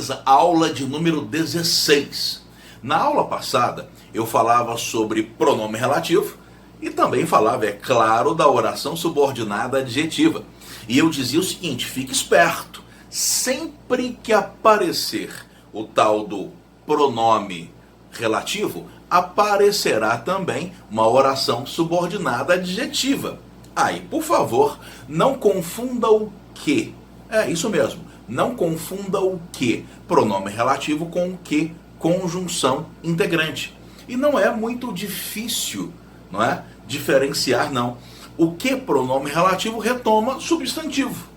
beleza? Aula de número 16. Na aula passada, eu falava sobre pronome relativo e também falava, é claro, da oração subordinada adjetiva. E eu dizia o seguinte, fique esperto, sempre que aparecer o tal do pronome relativo, aparecerá também uma oração subordinada adjetiva. Aí, por favor, não confunda o que. É isso mesmo, não confunda o que pronome relativo com o que conjunção integrante. E não é muito difícil, não é? Diferenciar, não. O que pronome relativo retoma substantivo.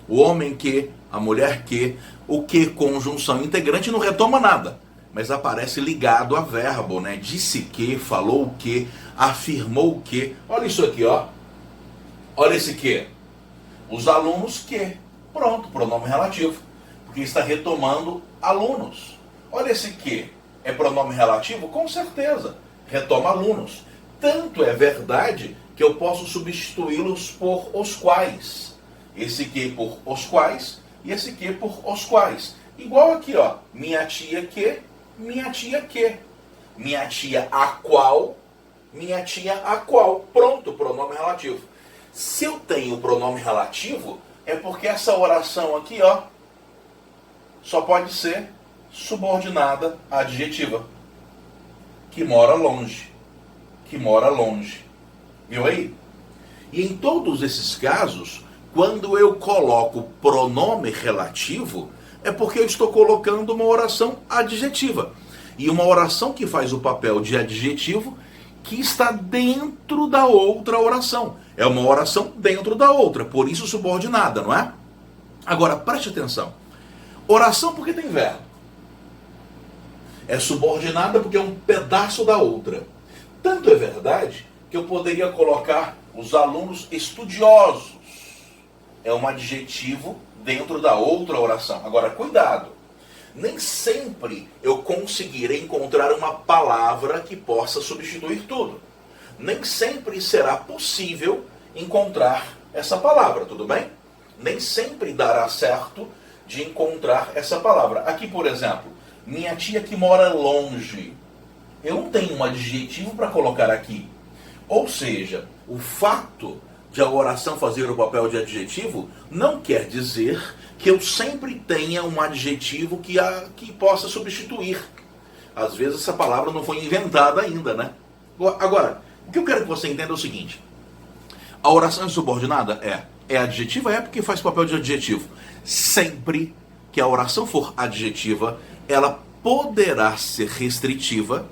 O homem que, a mulher que, o que conjunção integrante não retoma nada, mas aparece ligado a verbo, né? Disse que, falou o que, afirmou o que. Olha isso aqui, ó. Olha esse que. Os alunos que. Pronto, pronome relativo. Porque está retomando alunos. Olha esse que. É pronome relativo? Com certeza. Retoma alunos. Tanto é verdade que eu posso substituí-los por os quais. Esse que por os quais e esse que por os quais. Igual aqui, ó. Minha tia que, minha tia que. Minha tia a qual, minha tia a qual. Pronto, pronome relativo. Se eu tenho pronome relativo, é porque essa oração aqui, ó, só pode ser subordinada adjetiva. Que mora longe. Que mora longe. Viu aí? E em todos esses casos, quando eu coloco pronome relativo, é porque eu estou colocando uma oração adjetiva. E uma oração que faz o papel de adjetivo que está dentro da outra oração. É uma oração dentro da outra, por isso subordinada, não é? Agora, preste atenção. Oração porque tem verbo. É subordinada porque é um pedaço da outra. Tanto é verdade que eu poderia colocar os alunos estudiosos. É um adjetivo dentro da outra oração. Agora, cuidado. Nem sempre eu conseguirei encontrar uma palavra que possa substituir tudo. Nem sempre será possível encontrar essa palavra, tudo bem? Nem sempre dará certo de encontrar essa palavra. Aqui, por exemplo, minha tia que mora longe. Eu não tenho um adjetivo para colocar aqui. Ou seja, o fato de a oração fazer o papel de adjetivo não quer dizer que eu sempre tenha um adjetivo que possa substituir. Às vezes essa palavra não foi inventada ainda, né? Agora, o que eu quero que você entenda é o seguinte. A oração é subordinada? É adjetiva? É porque faz papel de adjetivo. Sempre que a oração for adjetiva, ela poderá ser restritiva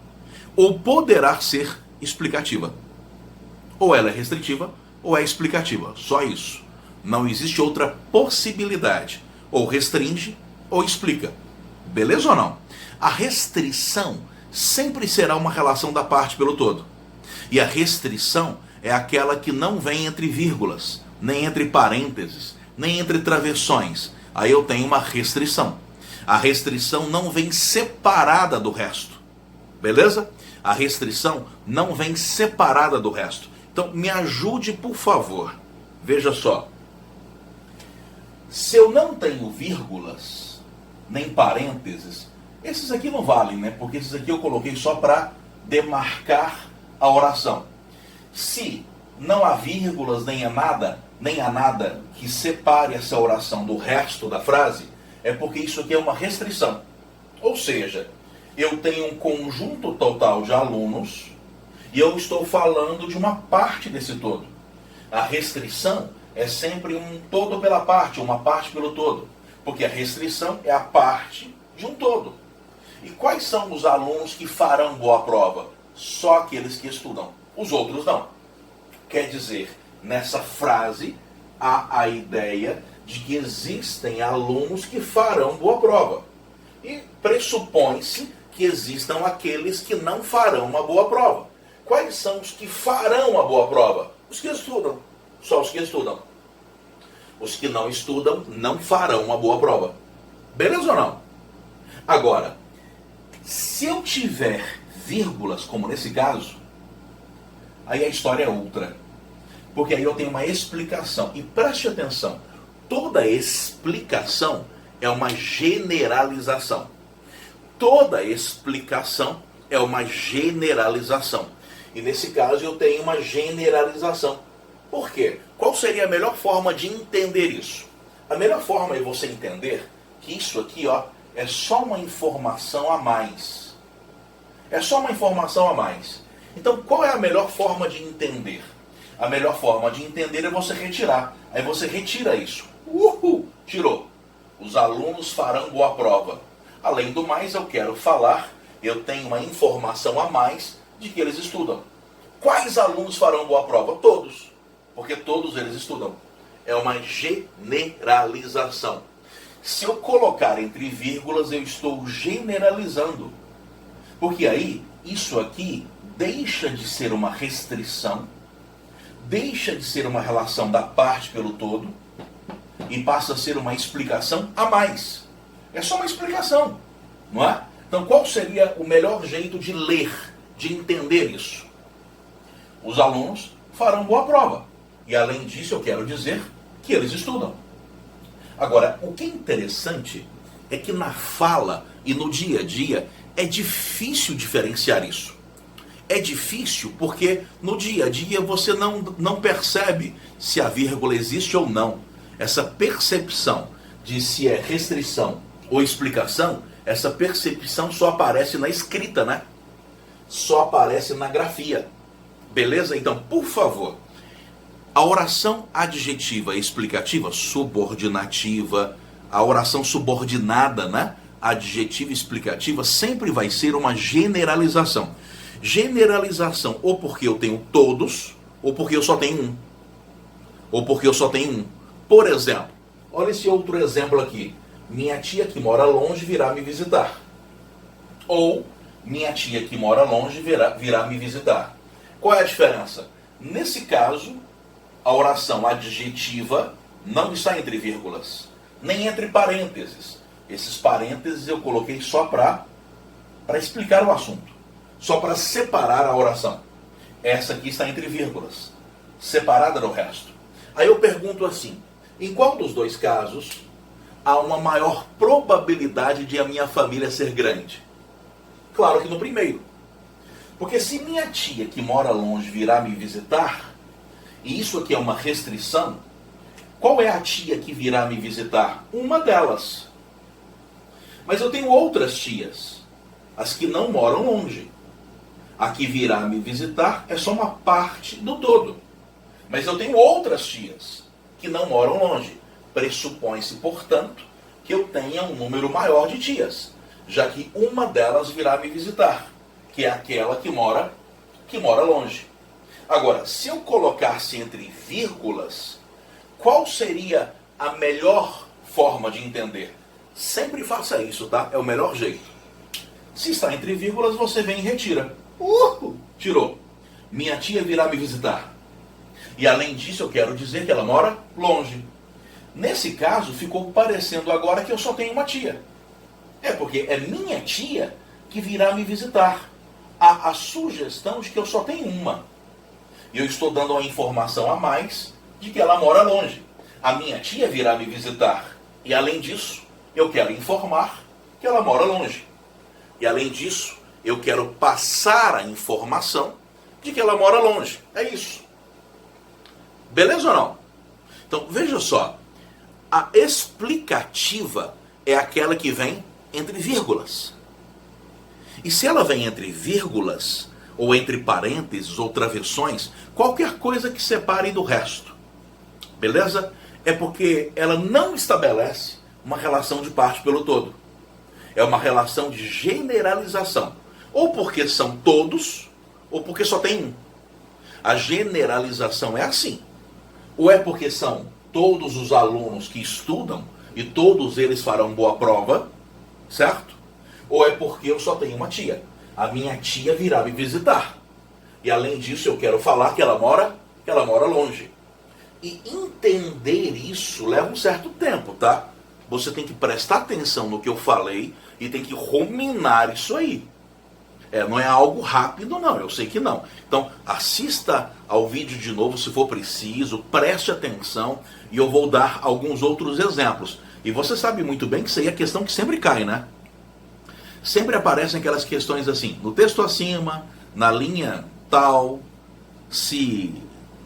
ou poderá ser explicativa. Ou ela é restritiva ou é explicativa. Só isso. Não existe outra possibilidade. Ou restringe ou explica. Beleza ou não? A restrição sempre será uma relação da parte pelo todo. E a restrição é aquela que não vem entre vírgulas, nem entre parênteses, nem entre travessões. Aí eu tenho uma restrição. A restrição não vem separada do resto. Beleza? A restrição não vem separada do resto. Então, me ajude, por favor. Veja só. Se eu não tenho vírgulas, nem parênteses, esses aqui não valem, né? Porque esses aqui eu coloquei só para demarcar a oração. Se não há vírgulas, nem há nada que separe essa oração do resto da frase, é porque isso aqui é uma restrição. Ou seja, eu tenho um conjunto total de alunos e eu estou falando de uma parte desse todo. A restrição é sempre um todo pela parte, uma parte pelo todo. Porque a restrição é a parte de um todo. E quais são os alunos que farão boa prova? Só aqueles que estudam. Os outros não. Quer dizer, nessa frase há a ideia de que existem alunos que farão boa prova. E pressupõe-se que existam aqueles que não farão uma boa prova. Quais são os que farão a boa prova? Os que estudam. Só os que estudam. Os que não estudam não farão uma boa prova. Beleza ou não? Agora, se eu tiver vírgulas, como nesse caso, aí a história é outra. Porque aí eu tenho uma explicação. E preste atenção, toda explicação é uma generalização. Toda explicação é uma generalização. E nesse caso eu tenho uma generalização. Por quê? Qual seria a melhor forma de entender isso? A melhor forma é você entender que isso aqui, ó, é só uma informação a mais. É só uma informação a mais. Então, qual é a melhor forma de entender? A melhor forma de entender é você retirar. Aí você retira isso. Tirou. Os alunos farão boa prova. Além do mais, eu quero falar, eu tenho uma informação a mais de que eles estudam. Quais alunos farão boa prova? Todos. Porque todos eles estudam. É uma generalização. Se eu colocar entre vírgulas, eu estou generalizando. Porque aí, isso aqui deixa de ser uma restrição, deixa de ser uma relação da parte pelo todo, e passa a ser uma explicação a mais. É só uma explicação, não é? Então qual seria o melhor jeito de ler, de entender isso? Os alunos farão boa prova. E além disso eu quero dizer que eles estudam. Agora, o que é interessante é que na fala e no dia a dia é difícil diferenciar isso. É difícil porque no dia a dia você não percebe se a vírgula existe ou não. Essa percepção de se é restrição ou explicação, essa percepção só aparece na escrita, né? Só aparece na grafia. Beleza? Então, por favor, a oração adjetiva e explicativa, subordinativa, a oração subordinada, né? Adjetiva e explicativa, sempre vai ser uma generalização. Generalização, ou porque eu tenho todos, ou porque eu só tenho um. Ou porque eu só tenho um. Por exemplo, olha esse outro exemplo aqui. Minha tia que mora longe virá me visitar. Ou minha tia que mora longe virá me visitar. Qual é a diferença? Nesse caso, a oração adjetiva não está entre vírgulas, nem entre parênteses. Esses parênteses eu coloquei só para explicar o assunto, só para separar a oração. Essa aqui está entre vírgulas, separada do resto. Aí eu pergunto assim, em qual dos dois casos há uma maior probabilidade de a minha família ser grande? Claro que no primeiro. Porque se minha tia que mora longe virá me visitar, e isso aqui é uma restrição, qual é a tia que virá me visitar? Uma delas. Mas eu tenho outras tias, as que não moram longe. A que virá me visitar é só uma parte do todo. Mas eu tenho outras tias que não moram longe. Pressupõe-se, portanto, que eu tenha um número maior de tias, já que uma delas virá me visitar, que é aquela que mora longe. Agora, se eu colocasse entre vírgulas, qual seria a melhor forma de entender? Sempre faça isso, tá? É o melhor jeito. Se está entre vírgulas, você vem e retira. Tirou. Minha tia virá me visitar. E além disso, eu quero dizer que ela mora longe. Nesse caso, ficou parecendo agora que eu só tenho uma tia. É porque é minha tia que virá me visitar. Há a sugestão de que eu só tenho uma. E eu estou dando uma informação a mais de que ela mora longe. A minha tia virá me visitar. E além disso, eu quero informar que ela mora longe. E além disso, eu quero passar a informação de que ela mora longe. É isso. Beleza ou não? Então, veja só. A explicativa é aquela que vem entre vírgulas. E se ela vem entre vírgulas, ou entre parênteses, ou travessões, qualquer coisa que separe do resto. Beleza? É porque ela não estabelece uma relação de parte pelo todo. É uma relação de generalização. Ou porque são todos, ou porque só tem um. A generalização é assim. Ou é porque são todos os alunos que estudam e todos eles farão boa prova, certo? Ou é porque eu só tenho uma tia. A minha tia virá me visitar. E além disso eu quero falar que ela mora longe. E entender isso leva um certo tempo, tá? Você tem que prestar atenção no que eu falei e tem que ruminar isso aí. Não é algo rápido não, eu sei que não. Então assista ao vídeo de novo se for preciso, preste atenção e eu vou dar alguns outros exemplos. E você sabe muito bem que isso aí é questão que sempre cai, né? Sempre aparecem aquelas questões assim, no texto acima, na linha tal, se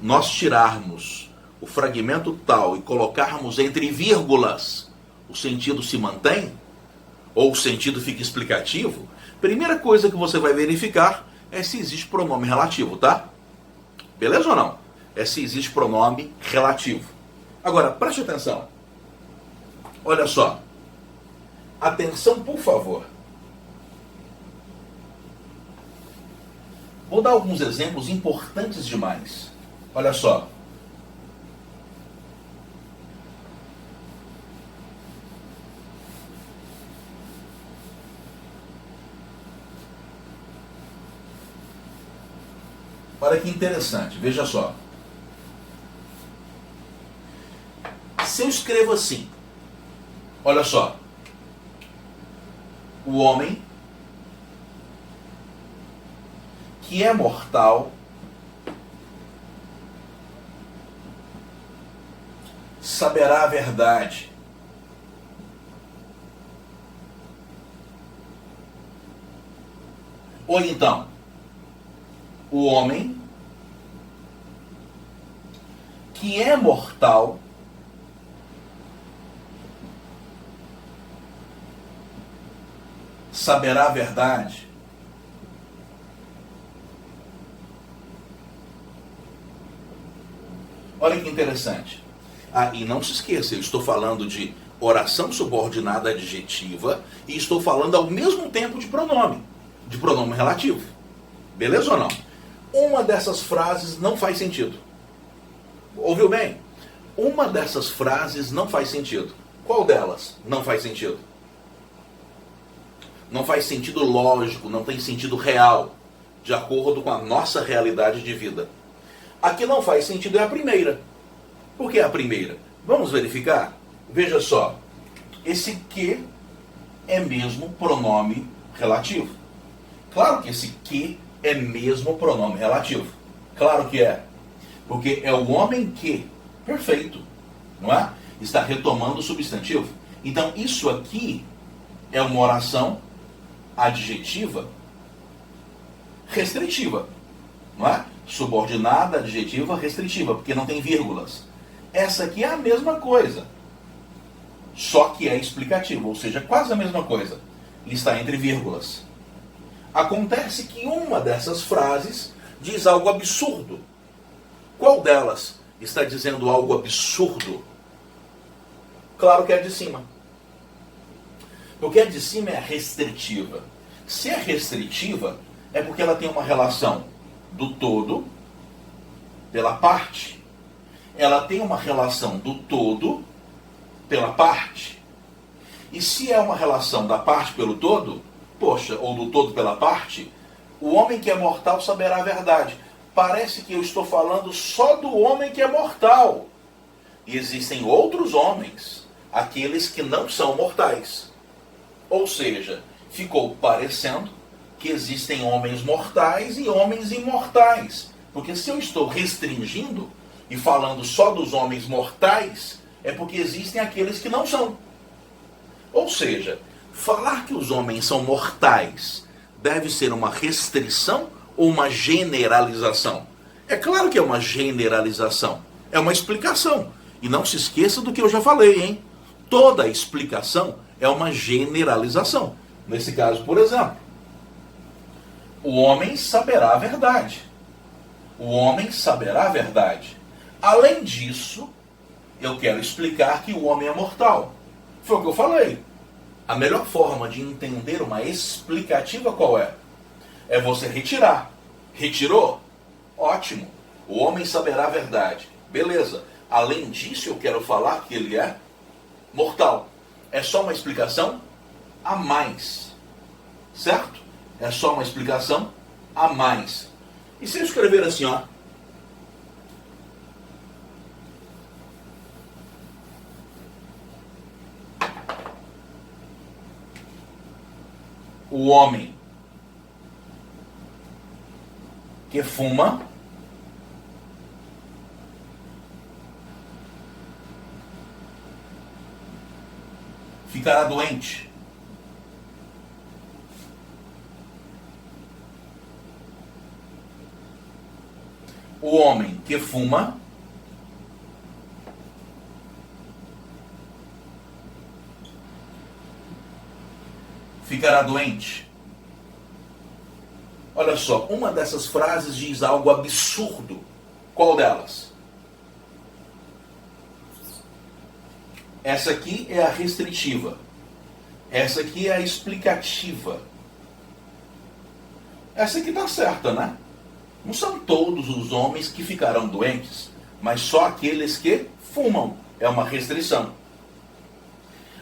nós tirarmos o fragmento tal e colocarmos entre vírgulas, o sentido se mantém? Ou o sentido fica explicativo? Primeira coisa que você vai verificar é se existe pronome relativo, tá? Beleza ou não? É se existe pronome relativo. Agora, preste atenção. Olha só. Atenção, por favor. Vou dar alguns exemplos importantes demais. Olha só. Olha que interessante, veja só. Se eu escrevo assim, olha só. O homem que é mortal saberá a verdade. Ou então, o homem que é mortal saberá a verdade. Olha que interessante. Ah, e não se esqueça, eu estou falando de oração subordinada adjetiva e estou falando ao mesmo tempo de pronome relativo. Beleza ou não? Uma dessas frases não faz sentido. Ouviu bem? Uma dessas frases não faz sentido. Qual delas não faz sentido? Não faz sentido lógico, não tem sentido real, de acordo com a nossa realidade de vida. A que não faz sentido é a primeira. Por que a primeira? Vamos verificar? Veja só. Esse que é mesmo pronome relativo. Claro que esse que é mesmo pronome relativo. Claro que é. Porque é o homem que, perfeito, não é? Está retomando o substantivo. Então isso aqui é uma oração adjetiva restritiva, não é? Subordinada, adjetiva, restritiva, porque não tem vírgulas. Essa aqui é a mesma coisa, só que é explicativa, ou seja, quase a mesma coisa. E está entre vírgulas. Acontece que uma dessas frases diz algo absurdo. Qual delas está dizendo algo absurdo? Claro que é a de cima. Porque a de cima é restritiva. Se é restritiva, é porque ela tem uma relação do todo pela parte. Ela tem uma relação do todo pela parte. E se é uma relação da parte pelo todo, poxa, ou do todo pela parte, o homem que é mortal saberá a verdade. Parece que eu estou falando só do homem que é mortal. E existem outros homens, aqueles que não são mortais. Ou seja, ficou parecendo que existem homens mortais e homens imortais. Porque se eu estou restringindo e falando só dos homens mortais, é porque existem aqueles que não são. Ou seja, falar que os homens são mortais deve ser uma restrição ou uma generalização? É claro que é uma generalização. É uma explicação. E não se esqueça do que eu já falei, hein? Toda explicação é uma generalização. Nesse caso, por exemplo, o homem saberá a verdade. O homem saberá a verdade. Além disso, eu quero explicar que o homem é mortal. Foi o que eu falei. A melhor forma de entender uma explicativa qual é? É você retirar. Retirou? Ótimo. O homem saberá a verdade. Beleza. Além disso, eu quero falar que ele é mortal. É só uma explicação a mais. Certo? É só uma explicação a mais. E se eu escrever assim, ó? O homem que fuma ficará doente. O homem que fuma ficará doente. Olha só, uma dessas frases diz algo absurdo. Qual delas? Essa aqui é a restritiva. Essa aqui é a explicativa. Essa aqui está certa, né? Não são todos os homens que ficarão doentes, mas só aqueles que fumam. É uma restrição.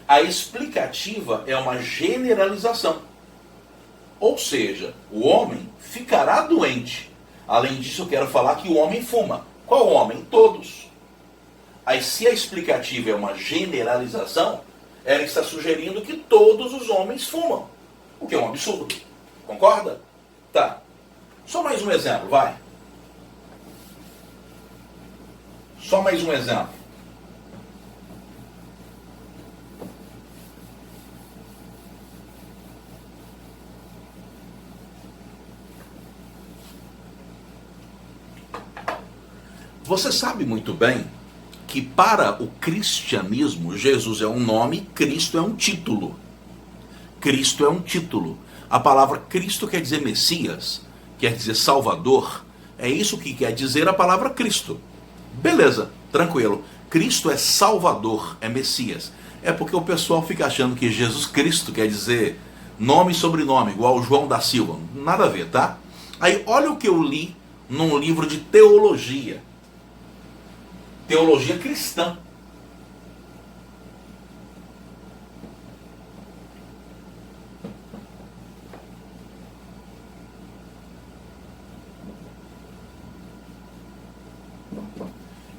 A explicativa é uma generalização. Ou seja, o homem ficará doente. Além disso, eu quero falar que o homem fuma. Qual homem? Todos. Aí, se a explicativa é uma generalização, ela está sugerindo que todos os homens fumam. O que é um absurdo. Concorda? Tá. Só mais um exemplo, vai. Só mais um exemplo. Você sabe muito bem que para o cristianismo, Jesus é um nome, Cristo é um título. Cristo é um título. A palavra Cristo quer dizer Messias, quer dizer Salvador. É isso que quer dizer a palavra Cristo. Beleza, tranquilo. Cristo é Salvador, é Messias. É porque o pessoal fica achando que Jesus Cristo quer dizer nome e sobrenome, igual João da Silva. Nada a ver, tá? Aí, olha o que eu li num livro de teologia. Teologia cristã.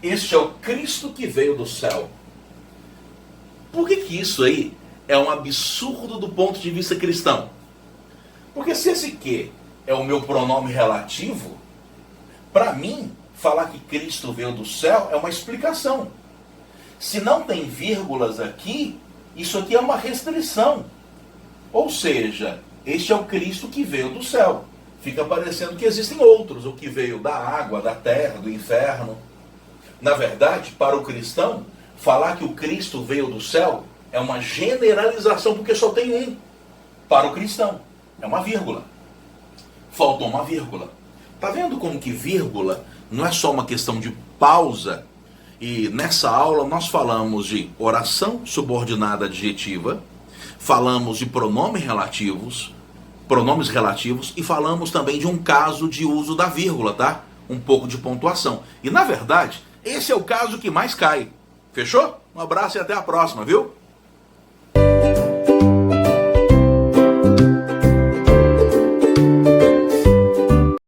Este é o Cristo que veio do céu. Por que isso aí é um absurdo do ponto de vista cristão? Porque se esse que é o meu pronome relativo, para mim, falar que Cristo veio do céu é uma explicação. Se não tem vírgulas aqui, isso aqui é uma restrição. Ou seja, este é o Cristo que veio do céu. Fica parecendo que existem outros, o que veio da água, da terra, do inferno. Na verdade, para o cristão, falar que o Cristo veio do céu é uma generalização, porque só tem um. Para o cristão, é uma vírgula. Faltou uma vírgula. Tá vendo como que vírgula não é só uma questão de pausa? E nessa aula nós falamos de oração subordinada adjetiva, falamos de pronomes relativos e falamos também de um caso de uso da vírgula, tá? Um pouco de pontuação. E na verdade, esse é o caso que mais cai. Fechou? Um abraço e até a próxima, viu?